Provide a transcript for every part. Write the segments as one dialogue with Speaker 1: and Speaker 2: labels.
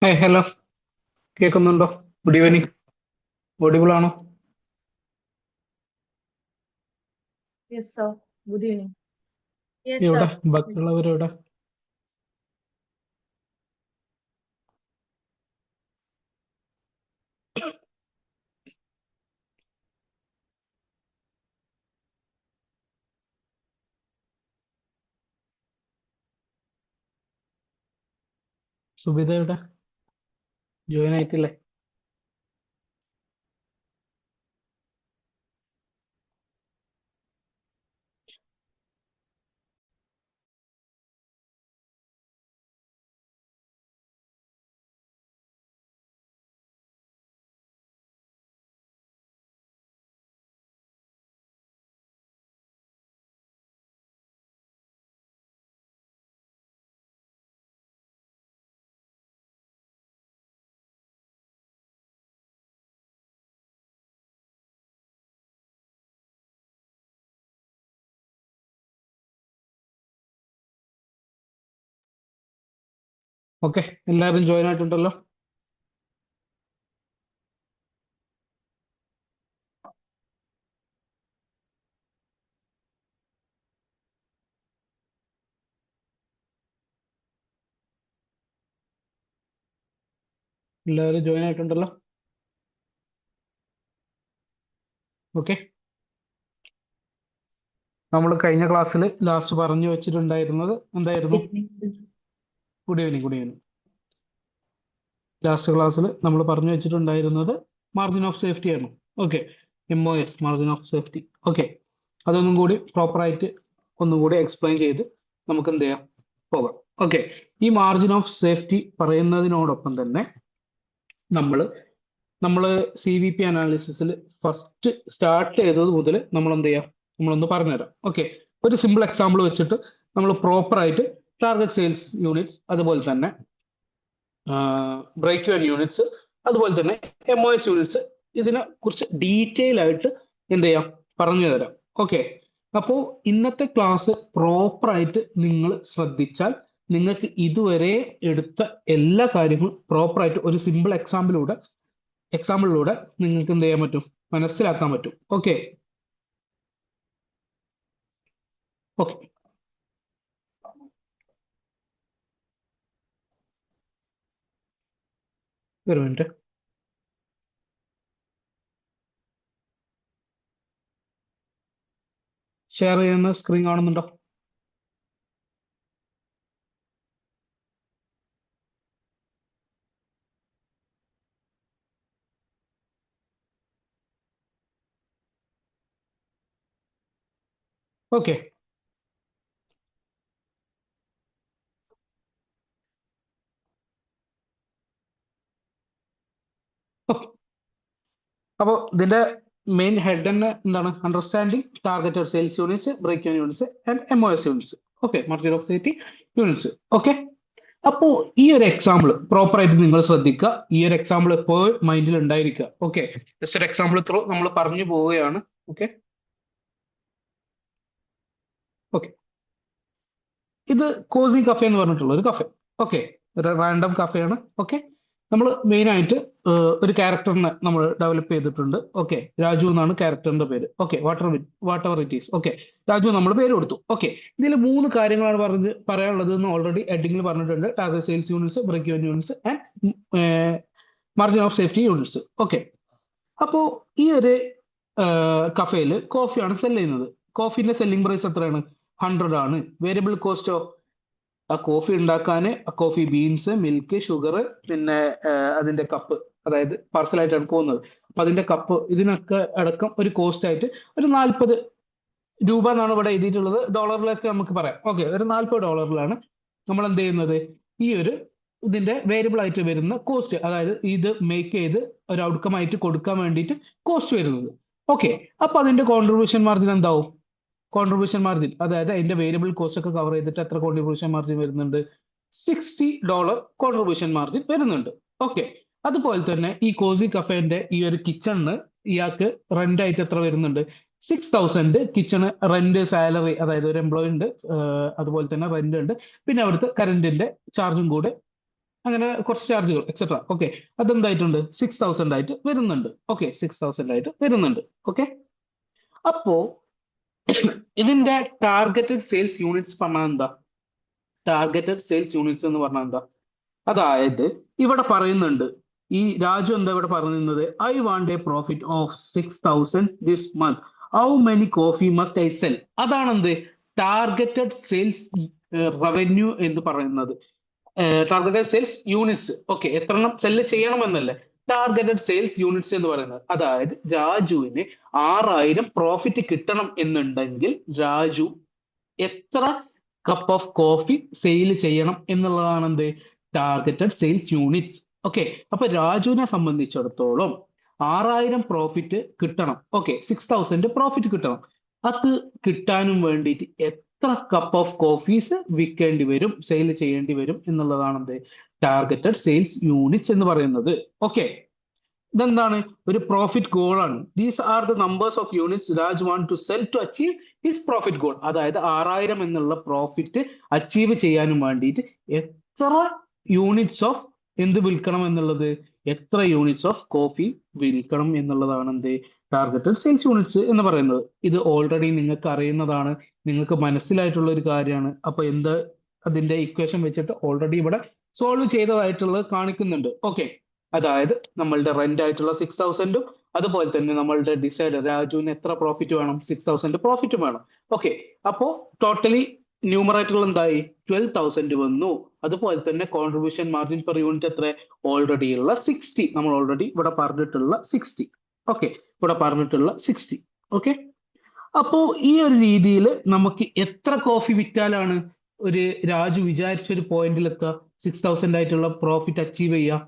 Speaker 1: Hello, കേൾക്കുന്നുണ്ടോ? Good evening. Audible ആണോ?
Speaker 2: Yes, sir. Good evening.
Speaker 3: Yes,
Speaker 1: എവിടെ
Speaker 3: sir.
Speaker 1: ബാക്കിയുള്ളവരെവിടെ? സുബിത എവിടെ? ജോയിൻ ആയിട്ടില്ലേ? ഓക്കെ, എല്ലാവരും ജോയിൻ ആയിട്ടുണ്ടല്ലോ. എല്ലാവരും ജോയിൻ ആയിട്ടുണ്ടല്ലോ. ഓക്കെ, നമ്മൾ കഴിഞ്ഞ ക്ലാസ്സിൽ ലാസ്റ്റ് പറഞ്ഞു വെച്ചിട്ടുണ്ടായിരുന്നത് എന്തായിരുന്നു? Good evening, good evening. Last ക്ലാസ്സിൽ നമ്മൾ പറഞ്ഞു വെച്ചിട്ടുണ്ടായിരുന്നത് മാർജിൻ ഓഫ് സേഫ്റ്റി ആണ്. Okay, MOS, margin of safety. Okay, അതൊന്നും കൂടി പ്രോപ്പറായിട്ട് ഒന്നും കൂടി എക്സ്പ്ലെയിൻ ചെയ്ത് നമുക്ക് എന്ത് ചെയ്യാം, പോകാം. ഓക്കെ, ഈ മാർജിൻ ഓഫ് സേഫ്റ്റി പറയുന്നതിനോടൊപ്പം തന്നെ നമ്മൾ CVP അനാലിസിസിൽ ഫസ്റ്റ് സ്റ്റാർട്ട് ചെയ്തത് മുതൽ നമ്മൾ എന്ത് ചെയ്യാം, നമ്മളൊന്ന് പറഞ്ഞുതരാം. ഓക്കെ, ഒരു സിമ്പിൾ എക്സാമ്പിൾ വെച്ചിട്ട് നമ്മൾ പ്രോപ്പറായിട്ട് ടാർഗറ്റ് സെയിൽസ് യൂണിറ്റ്സ്, അതുപോലെ തന്നെ ബ്രേക്ക് ഇവൻ യൂണിറ്റ്സ്, അതുപോലെ തന്നെ MOS യൂണിറ്റ്സ്, ഇതിനെ കുറിച്ച് ഡീറ്റെയിൽ ആയിട്ട് എന്ത് ചെയ്യാം, പറഞ്ഞു തരാം. ഓക്കെ, അപ്പോൾ ഇന്നത്തെ ക്ലാസ് പ്രോപ്പറായിട്ട് നിങ്ങൾ ശ്രദ്ധിച്ചാൽ നിങ്ങൾക്ക് ഇതുവരെ എടുത്ത എല്ലാ കാര്യങ്ങളും പ്രോപ്പറായിട്ട് ഒരു സിമ്പിൾ എക്സാമ്പിളിലൂടെ നിങ്ങൾക്ക് എന്ത് ചെയ്യാൻ പറ്റും, മനസ്സിലാക്കാൻ പറ്റും. ഓക്കെ ഓക്കെ, ഒരു മിനിറ്റ്. ഷെയർ ചെയ്യുന്ന സ്ക്രീൻ കാണുന്നുണ്ടോ? ഓക്കെ, അപ്പോൾ ഇതിന്റെ മെയിൻ ഹെഡ് തന്നെ എന്താണ്? Understanding targeted sales units, break even units and MOS units. Okay, margin of safety units. Okay, അപ്പോ ഈ ഒരു എക്സാമ്പിൾ പ്രോപ്പറായിട്ട് നിങ്ങൾ ശ്രദ്ധിക്കുക. ഈ ഒരു എക്സാമ്പിൾ എപ്പോഴും മൈൻഡിൽ ഉണ്ടായിരിക്കുക. ഓക്കെ, ജസ്റ്റ് ഒരു എക്സാമ്പിൾ ത്രൂ നമ്മൾ പറഞ്ഞു പോവുകയാണ്. ഓക്കെ ഓക്കെ, ഇത് കോസി കഫേ എന്ന് പറഞ്ഞിട്ടുള്ള ഒരു കഫേ. ഓക്കെ, ഒരു റാൻഡം കഫേയാണ്. ഓക്കെ, നമ്മൾ മെയിൻ ആയിട്ട് ഒരു ക്യാരക്ടറിനെ നമ്മൾ ഡെവലപ്പ് ചെയ്തിട്ടുണ്ട്. ഓക്കെ, രാജു എന്നാണ് ക്യാരക്ടറിന്റെ പേര്. Okay, what ever it is. Okay, Raju നമ്മൾ പേര് കൊടുത്തു. ഓക്കെ, ഇതിൽ 3 കാര്യങ്ങളാണ് പറയാനുള്ളത് എന്ന് ഓൾറെഡി ഹെഡിങ്ങിൽ പറഞ്ഞിട്ടുണ്ട്. Target sales units, break even units and margin of safety units. Okay, അപ്പോ ഈ ഒരു കഫേയിൽ കോഫിയാണ് സെല് ചെയ്യുന്നത്. കോഫിന്റെ സെല്ലിംഗ് പ്രൈസ് എത്രയാണ്? 100 ആണ്. വേരിയബിൾ കോസ്റ്റോ, ആ കോഫി ഉണ്ടാക്കാൻ കോഫി ബീൻസ്, മിൽക്ക്, ഷുഗർ, പിന്നെ അതിന്റെ കപ്പ്, അതായത് പാർസലായിട്ടാണ് പോകുന്നത്. അപ്പൊ അതിന്റെ കപ്പ്, ഇതിനൊക്കെ അടക്കം ഒരു കോസ്റ്റ് ആയിട്ട് ഒരു 40 രൂപ എന്നാണ് ഇവിടെ എഴുതിയിട്ടുള്ളത്. ഡോളറിലൊക്കെ നമുക്ക് പറയാം. ഓക്കെ, ഒരു $40 നമ്മൾ എന്ത് ചെയ്യുന്നത്, ഈ ഒരു ഇതിന്റെ വേരിയബിൾ ആയിട്ട് വരുന്ന കോസ്റ്റ്, അതായത് ഇത് മേക്ക് ചെയ്ത് ഒരു ഔട്ട്കം ആയിട്ട് കൊടുക്കാൻ വേണ്ടിയിട്ട് കോസ്റ്റ് വരുന്നത്. ഓക്കെ, അപ്പൊ അതിന്റെ കോൺട്രിബ്യൂഷൻ മാർജിൻ എന്താവും? കോൺട്രിബ്യൂഷൻ മാർജിൻ, അതായത് അതിന്റെ വേരിയബിൾ കോസ്റ്റ് ഒക്കെ കവർ ചെയ്തിട്ട് എത്ര കോൺട്രിബ്യൂഷൻ മാർജിൻ വരുന്നുണ്ട്? $60 കോൺട്രിബ്യൂഷൻ മാർജിൻ വരുന്നുണ്ട്. ഓക്കെ, അതുപോലെ തന്നെ ഈ കോസി കഫേന്റെ ഈ ഒരു കിച്ചണിന് ഇയാൾക്ക് റെന്റ് ആയിട്ട് എത്ര വരുന്നുണ്ട്? 6000 കിച്ചണ് റെന്റ്, സാലറി, അതായത് ഒരു എംപ്ലോയി ഉണ്ട്, അതുപോലെ തന്നെ റെന്റ് ഉണ്ട്, പിന്നെ അവിടുത്തെ കറന്റിന്റെ ചാർജും കൂടെ അങ്ങനെ കുറച്ച് ചാർജുകൾ എക്സെട്ര. ഓക്കെ, അതെന്തായിട്ടുണ്ട് 6000 ആയിട്ട് വരുന്നുണ്ട്. ഓക്കെ, 6000 ആയിട്ട് വരുന്നുണ്ട്. ഓക്കെ, അപ്പോ ഇതിന്റെ ടാർഗറ്റഡ് സെയിൽസ് യൂണിറ്റ്സ് പറഞ്ഞാൽ എന്താ? ടാർഗറ്റഡ് സെയിൽസ് യൂണിറ്റ്സ് എന്ന് പറഞ്ഞാൽ എന്താ? അതായത് ഇവിടെ പറയുന്നുണ്ട്, ഈ രാജു എന്താ ഇവിടെ പറയുന്നത്? I want a profit of 6000 this month. How many coffee must I sell? അതാണ് എന്ത് ടാർഗറ്റഡ് സെയിൽസ് റവന്യൂ എന്ന് പറയുന്നത്. Targeted sales units. ഓക്കെ, എത്രണ്ണം സെല്ല് ചെയ്യണമെന്നല്ലേ ടാർഗറ്റഡ് സെയിൽസ് യൂണിറ്റ്സ് എന്ന് പറയുന്നത്. അതായത് രാജുവിന് 6000 പ്രോഫിറ്റ് കിട്ടണം എന്നുണ്ടെങ്കിൽ രാജു എത്ര കപ്പ് ഓഫ് കോഫി സെയിൽ ചെയ്യണം എന്നുള്ളതാണ് എന്ത് ടാർഗറ്റഡ് സെയിൽസ് യൂണിറ്റ്സ്. ഓക്കെ, അപ്പൊ രാജുവിനെ സംബന്ധിച്ചിടത്തോളം 6000 പ്രോഫിറ്റ് കിട്ടണം. ഓക്കെ, 6000 പ്രോഫിറ്റ് കിട്ടണം. അത് കിട്ടാനും വേണ്ടിയിട്ട് എത്ര കപ്പ് ഓഫ് കോഫീസ് വിൽക്കേണ്ടി വരും, സെയിൽ ചെയ്യേണ്ടി വരും എന്നുള്ളതാണ് എന്ത് ടാർഗറ്റഡ് സെയിൽസ് യൂണിറ്റ്സ് എന്ന് പറയുന്നത്. ഓക്കെ, ഇതെന്താണ്? ഒരു പ്രോഫിറ്റ് ഗോൾ ആണ്. These are the numbers of units Raj want to sell to achieve his profit goal. അതായത് 6000 എന്നുള്ള പ്രോഫിറ്റ് അച്ചീവ് ചെയ്യാനും വേണ്ടിയിട്ട് എത്ര യൂണിറ്റ്സ് ഓഫ് എന്ത് വിൽക്കണം എന്നുള്ളത്, എത്ര യൂണിറ്റ്സ് ഓഫ് കോഫി വിൽക്കണം എന്നുള്ളതാണ് എന്ത് ടാർഗറ്റഡ് സെയിൽസ് യൂണിറ്റ്സ് എന്ന് പറയുന്നത്. ഇത് ഓൾറെഡി നിങ്ങൾക്ക് അറിയുന്നതാണ്, നിങ്ങൾക്ക് മനസ്സിലായിട്ടുള്ള ഒരു കാര്യമാണ്. അപ്പൊ എന്ത് അതിന്റെ ഇക്വേഷൻ വെച്ചിട്ട് ഓൾറെഡി ഇവിടെ സോൾവ് ചെയ്തതായിട്ടുള്ളത് കാണിക്കുന്നുണ്ട്. ഓക്കെ, അതായത് നമ്മളുടെ റെന്റ് ആയിട്ടുള്ള 6000ഉം അതുപോലെ തന്നെ നമ്മളുടെ ഡിസൈഡ് രാജുവിന് എത്ര പ്രോഫിറ്റ് വേണം, 6000 പ്രോഫിറ്റ് വേണം. ഓക്കെ, അപ്പോ ടോട്ടലി ന്യൂമറേറ്ററിൽ എന്തായി 12000 വന്നു. അതുപോലെ തന്നെ കോൺട്രിബ്യൂഷൻ മാർജിൻ പെർ യൂണിറ്റ് എത്ര? ഓൾറെഡി ഉള്ള 60. നമ്മൾ ഓൾറെഡി ഇവിടെ പറഞ്ഞിട്ടുള്ള 60. ഓക്കെ, ഇവിടെ പറഞ്ഞിട്ടുള്ള 60. ഓക്കെ, അപ്പോ ഈ ഒരു രീതിയിൽ നമുക്ക് എത്ര കോഫി വിറ്റാലാണ് ഒരു രാജു വിചാരിച്ച ഒരു പോയിന്റിൽ എത്തുക, 6000 ആയിട്ടുള്ള പ്രോഫിറ്റ് അച്ചീവ് ചെയ്യുക?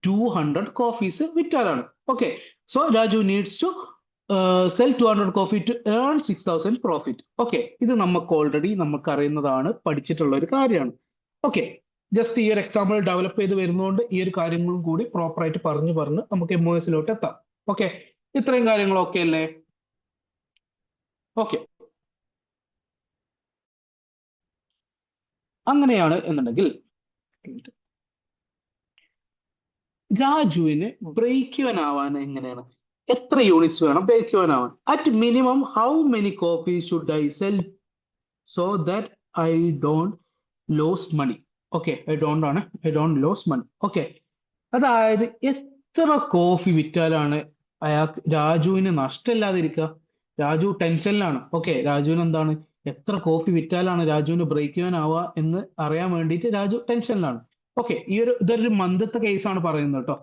Speaker 1: 200 കോഫീസ് വിറ്റാലാണ്. Okay, so Raju needs to sell 200 coffee to earn 6000 profit. Okay, ഇത് നമുക്ക് ഓൾറെഡി നമുക്ക് അറിയുന്നതാണ്, പഠിച്ചിട്ടുള്ള ഒരു കാര്യമാണ്. ഓക്കെ, ജസ്റ്റ് ഈ ഒരു എക്സാമ്പിൾ ഡെവലപ്പ് ചെയ്ത് വരുന്നതുകൊണ്ട് ഈ ഒരു കാര്യങ്ങളും കൂടി പ്രോപ്പർ ആയിട്ട് പറഞ്ഞു നമുക്ക് MOSലോട്ട് എത്താം. ഓക്കെ, ഇത്രയും കാര്യങ്ങൾ ഓക്കെ അല്ലേ? ഓക്കെ, അങ്ങനെയാണ് എന്നുണ്ടെങ്കിൽ രാജുവിന് ബ്രേക്ക് ഇവൻ ആവാൻ എങ്ങനെയാണ്, എത്ര യൂണിറ്റ്സ് വേണം ബ്രേക്ക് ഇവൻ ആവാൻ? At minimum how many copies should I sell so that I don't lose money? Okay, I don't lose money. Okay, അതായത് എത്ര കോഫി വിറ്റാലാണ് അയാൾക്ക് രാജുവിന് നഷ്ടമില്ലാതിരിക്കുക? രാജു ടെൻഷനിലാണ്. ഓക്കെ, രാജുവിന് എന്താണ്, എത്ര കോഫി വിറ്റാലാണ് രാജുവിന് ബ്രേക്ക് ഇവൻ ആവുക എന്ന് അറിയാൻ വേണ്ടിയിട്ട് രാജു ടെൻഷനിലാണ്. ഓക്കെ, ഇതൊരു മന്ദത്തെ കേസാണ് പറയുന്നത് കേട്ടോ.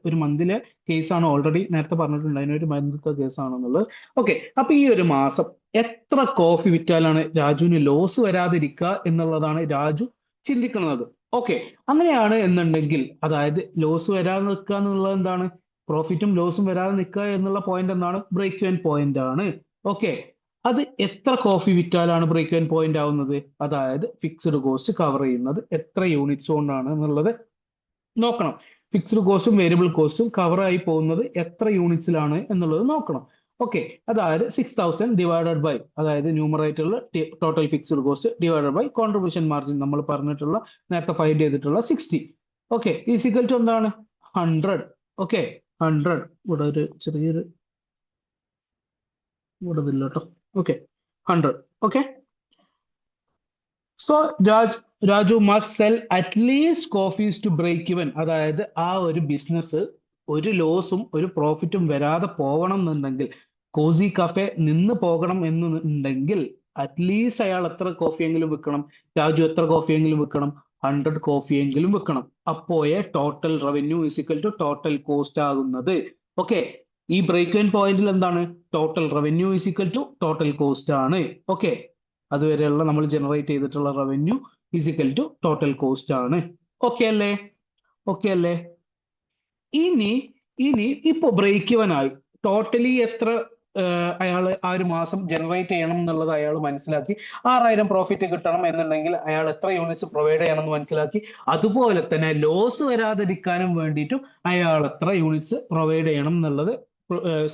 Speaker 1: ഒരു മന്തിലെ കേസാണ്, ഓൾറെഡി നേരത്തെ പറഞ്ഞിട്ടുണ്ട് അതിനൊരു മന്ദത്തെ കേസാണെന്നുള്ളത്. ഓക്കെ, അപ്പൊ ഈ ഒരു മാസം എത്ര കോഫി വിറ്റാലാണ് രാജുവിന് ലോസ് വരാതിരിക്കുക എന്നുള്ളതാണ് രാജു ചിന്തിക്കുന്നത്. ഓക്കെ, അങ്ങനെയാണ് എന്നുണ്ടെങ്കിൽ അതായത് ലോസ് വരാതെ നിൽക്കുക എന്നുള്ളത് എന്താണ്, പ്രോഫിറ്റും ലോസും വരാതെ നിൽക്കുക എന്നുള്ള പോയിന്റ് എന്താണ്, ബ്രേക്ക് ഇവൻ പോയിന്റ് ആണ്. ഓക്കെ, അത് എത്ര കോഫി വിറ്റാലാണ് ബ്രേക്ക് ഇവൻ പോയിന്റ് ആവുന്നത്? അതായത് ഫിക്സ്ഡ് കോസ്റ്റ് കവർ ചെയ്യുന്നത് എത്ര യൂണിറ്റ്സ് കൊണ്ടാണ് എന്നുള്ളത് നോക്കണം. ഫിക്സ്ഡ് കോസ്റ്റും വേരിയബിൾ കോസ്റ്റും കവർ ആയി പോകുന്നത് എത്ര യൂണിറ്റ്സിലാണ് എന്നുള്ളത് നോക്കണം. ഓക്കെ, അതായത് 6000 ഡിവൈഡഡ് ബൈ, അതായത് ന്യൂമറേറ്ററിൽ total fixed cost divided by contribution margin നമ്മൾ പറഞ്ഞിട്ടുള്ള നേരത്തെ ഫൈൻഡ് ചെയ്തിട്ടുള്ള 60. ഓക്കെ, ഈസിക്കൽ ടു എന്താണ് 100. ഓക്കെ, 100. ഇവിടെ ഒരു ചെറിയൊരു ഇവിടെ ഇല്ല കേട്ടോ. Okay, 100. Okay, so Raju must sell at least coffees to break even. അതായത് ആ ഒരു ബിസിനസ് ഒരു ലോസും ഒരു പ്രോഫിറ്റും വരാതെ പോകണം എന്നുണ്ടെങ്കിൽ, കോസി കഫേ നിന്ന് പോകണം എന്നുണ്ടെങ്കിൽ അറ്റ്ലീസ്റ്റ് അയാൾ എത്ര കോഫിയെങ്കിലും വിൽക്കണം? രാജു എത്ര കോഫിയെങ്കിലും വിൽക്കണം? 100 കോഫിയെങ്കിലും വിൽക്കണം. അപ്പോഴേ total revenue is equal to total cost ആകുന്നത്. ഓക്കെ, ഈ ബ്രേക്ക് ഇവൻ പോയിന്റിൽ എന്താണ്, total revenue is equal to total cost ആണ്. ഓക്കെ, അതുവരെയുള്ള നമ്മൾ ജനറേറ്റ് ചെയ്തിട്ടുള്ള revenue is equal to total cost ആണ്. ഓക്കെ അല്ലേ? ഓക്കെ അല്ലേ? ഇനി ഇപ്പൊ ബ്രേക്ക് ഇവൻ ആയി, ടോട്ടലി എത്ര അയാൾ ആ ഒരു മാസം ജനറേറ്റ് ചെയ്യണം എന്നുള്ളത് അയാൾ മനസ്സിലാക്കി. 6000 പ്രോഫിറ്റ് കിട്ടണം എന്നുണ്ടെങ്കിൽ അയാൾ എത്ര യൂണിറ്റ്സ് പ്രൊവൈഡ് ചെയ്യണം എന്ന് മനസ്സിലാക്കി. അതുപോലെ തന്നെ ലോസ് വരാതിരിക്കാനും വേണ്ടിയിട്ടും അയാൾ എത്ര യൂണിറ്റ്സ് പ്രൊവൈഡ് ചെയ്യണം എന്നുള്ളത്,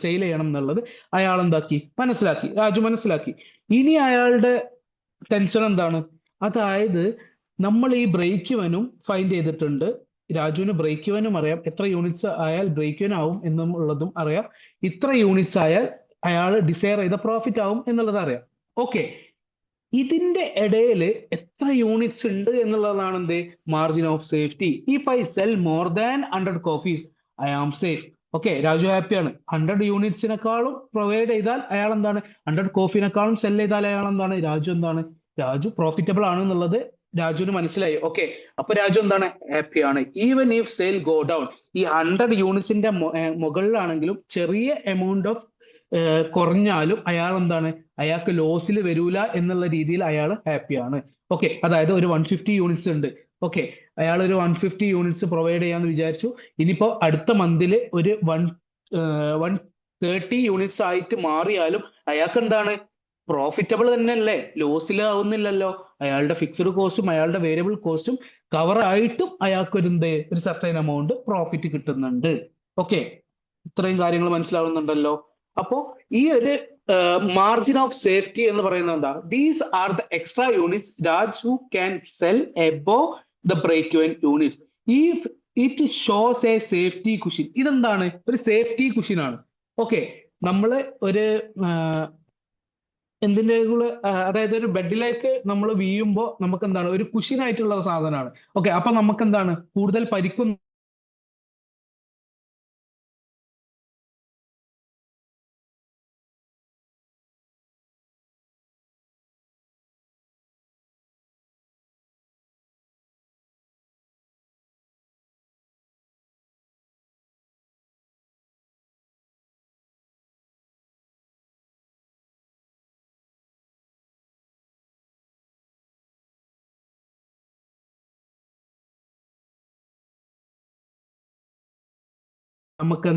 Speaker 1: സെയിൽ ചെയ്യണം എന്നുള്ളത് അയാൾ എന്താക്കി, മനസ്സിലാക്കി. രാജു മനസ്സിലാക്കി. ഇനി അയാളുടെ ടെൻഷൻ എന്താണ്? അതായത് നമ്മൾ ഈ ബ്രേക്ക് ഇവനും ഫൈൻഡ് ചെയ്തിട്ടുണ്ട്, രാജുവിന് ബ്രേക്ക് ഇവനും അറിയാം, എത്ര യൂണിറ്റ്സ് ആയാൽ ബ്രേക്ക് ഇവൻ ആവും എന്നുള്ളതും അറിയാം, ഇത്ര യൂണിറ്റ്സ് ആയാൽ അയാൾ ഡിസയർ ചെയ്ത പ്രോഫിറ്റ് ആവും എന്നുള്ളത് അറിയാം. ഓക്കെ, ഇതിന്റെ ഇടയിൽ എത്ര യൂണിറ്റ്സ് ഉണ്ട് എന്നുള്ളതാണ് എന്ത് margin of safety. If I sell more than 100 coffees I am safe. Okay, Raju ഹാപ്പിയാണ്. 100 യൂണിറ്റ്സിനെക്കാളും പ്രൊവൈഡ് ചെയ്താൽ അയാൾ എന്താണ്, 100 കോഫിനെക്കാളും സെൽ ചെയ്താൽ അയാൾ എന്താണ്, രാജു എന്താണ്, രാജു പ്രോഫിറ്റബിൾ ആണ് എന്നുള്ളത് രാജുവിന് മനസ്സിലായി. ഓക്കെ, അപ്പൊ രാജു എന്താണ്, ഹാപ്പിയാണ്. Even if sale go down, ഈ 100 യൂണിറ്റ്സിന്റെ മുകളിലാണെങ്കിലും ചെറിയ എമൗണ്ട് ഓഫ് കുറഞ്ഞാലും അയാൾ എന്താണ്, അയാൾക്ക് ലോസിൽ വരൂല എന്നുള്ള രീതിയിൽ അയാൾ ഹാപ്പിയാണ്. ഓക്കെ, അതായത് ഒരു 150 യൂണിറ്റ്സ് ഉണ്ട്. ഓക്കെ, അയാൾ ഒരു 150 യൂണിറ്റ്സ് പ്രൊവൈഡ് ചെയ്യാന്ന് വിചാരിച്ചു. ഇനിയിപ്പോ അടുത്ത മന്തിൽ ഒരു 130 യൂണിറ്റ്സ് ആയിട്ട് മാറിയാലും അയാൾക്ക് എന്താണ്, പ്രോഫിറ്റബിൾ തന്നെയല്ലേ, ലോസിലാവുന്നില്ലല്ലോ. അയാളുടെ ഫിക്സ്ഡ് കോസ്റ്റും അയാളുടെ വേരിയബിൾ കോസ്റ്റും കവർ ആയിട്ടും അയാൾക്ക് ഒരു സർട്ടൈൻ എമൗണ്ട് പ്രോഫിറ്റ് കിട്ടുന്നുണ്ട്. ഓക്കെ, ഇത്രയും കാര്യങ്ങൾ മനസ്സിലാവുന്നുണ്ടല്ലോ. അപ്പോ ഈ ഒരു മാർജിൻ ഓഫ് സേഫ്റ്റി എന്ന് പറയുന്നത് എന്താ, these are the extra units Raju can sell above the break even units if it shows a safety cushion. ഇതെന്താണ്, ഒരു സേഫ്റ്റി കുഷൻ ആണ്. ഓക്കെ, നമ്മള് ഒരു എന്തിന്റെ അതായത് ഒരു ബെഡിലേക്ക് നമ്മൾ വീഴുമ്പോൾ നമുക്ക് എന്താണ്, ഒരു കുഷൻ ആയിട്ടുള്ള സാധനമാണ്. ഓക്കെ, അപ്പൊ നമുക്ക് എന്താണ്, കൂടുതൽ പരിക്കും നമുക്ക് എന്താ